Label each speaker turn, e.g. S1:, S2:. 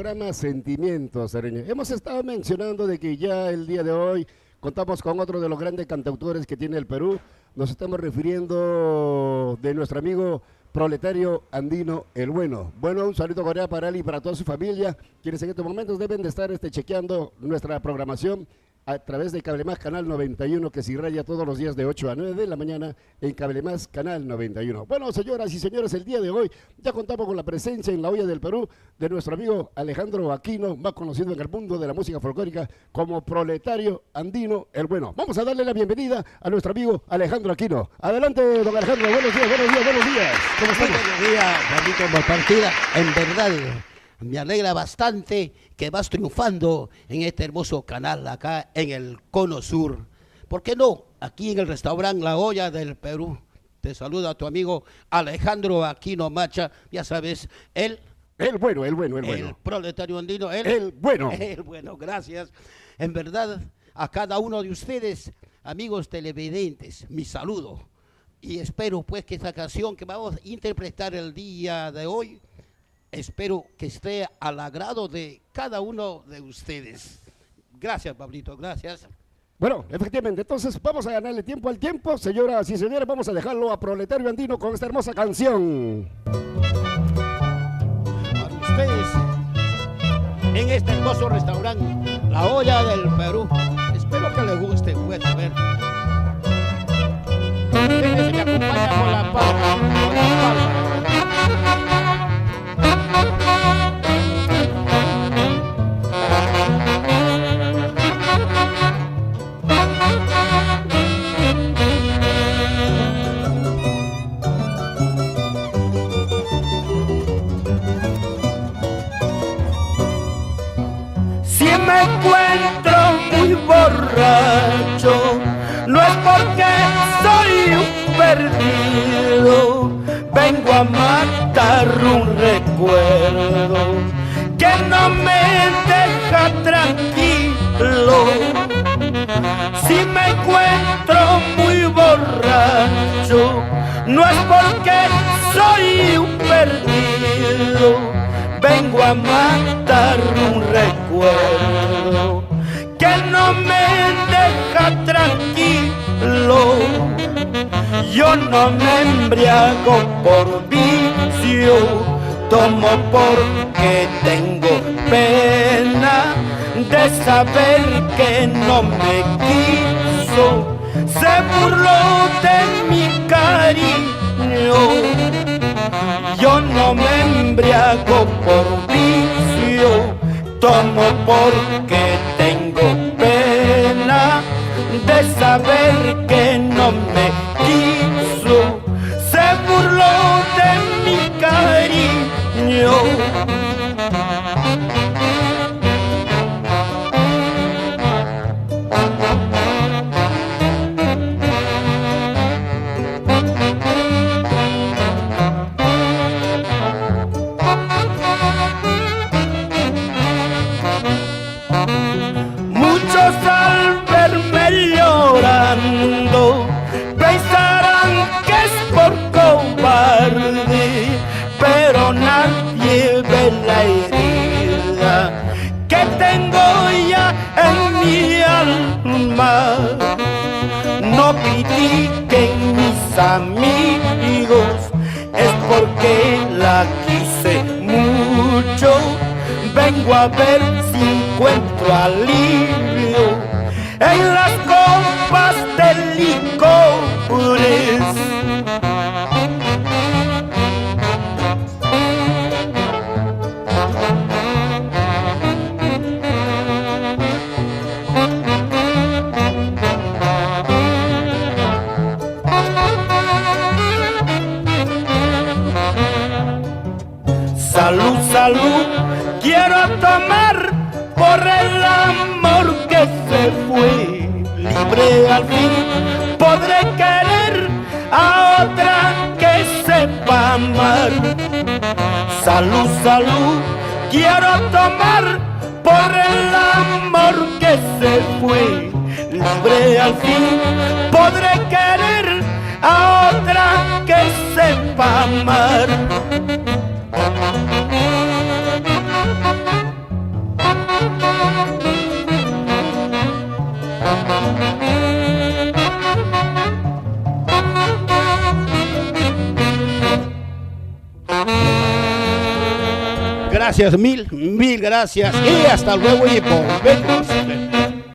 S1: programa Sentimientos, Sereño. Hemos estado mencionando de que ya el día de hoy contamos con otro de los grandes cantautores que tiene el Perú. Nos estamos refiriendo de nuestro amigo Proletario Andino el Bueno. Bueno, un saludo cordial para él y para toda su familia, quienes en estos momentos deben de estar chequeando nuestra programación a través de Cable Más Canal 91, que se irradia todos los días de 8 a 9 de la mañana en Cable Más Canal 91. Bueno, señoras y señores, el día de hoy ya contamos con la presencia en la olla del Perú de nuestro amigo Alejandro Aquino, más conocido en el mundo de la música folclórica como Proletario Andino el Bueno. Vamos a darle la bienvenida a nuestro amigo Alejandro Aquino. Adelante, don Alejandro, buenos días, buenos días, buenos días. ¿Cómo estamos?
S2: Buenos días, Juanito Partida. En verdad, me alegra bastante que vas triunfando en este hermoso canal acá en el Cono Sur. ¿Por qué no? Aquí en el restaurante La Olla del Perú. Te saluda tu amigo Alejandro Aquino Macha. Ya sabes, el
S1: bueno.
S2: El Proletario Andino,
S1: el bueno.
S2: El bueno, gracias. En verdad, a cada uno de ustedes, amigos televidentes, mi saludo. Y espero pues que esta canción que vamos a interpretar el día de hoy, espero que esté al agrado de cada uno de ustedes. Gracias, Pablito, gracias.
S1: Bueno, efectivamente, entonces vamos a ganarle tiempo al tiempo. Señoras y señores, vamos a dejarlo a Proletario Andino con esta hermosa canción.
S2: Para ustedes, en este hermoso restaurante, La Olla del Perú. Espero que les guste, pues, a ver. Ustedes me acompañan con la palma, con la palma.
S3: Si me encuentro muy borracho, no es porque soy un perdido, vengo a matar un recuerdo que no me deja tranquilo. Si me encuentro muy borracho, no es porque soy un perdido, vengo a matar un recuerdo que no me deja tranquilo. Yo no me embriago por vicio, tomo porque tengo pena de saber que no me quiso, se burló de mi cariño. Yo no me embriago por vicio, tomo porque tengo pena de saber que no me quiso, se burló de mi cariño. Muchos al verme llorando pensarán que es por cobarde, pero nadie ve la herida que tengo ya en mi alma. No critiquen mis amigos, es porque la quise mucho. Vengo a ver si encuentro alivio en las copas de licores. Salud, salud, quiero tomar por el amor que se fue. Libre al fin podré querer a otra que sepa amar. Salud, salud, quiero tomar por el amor que se fue. Libre al fin podré querer a otra que sepa amar.
S2: gracias, mil gracias y hasta luego y volvemos.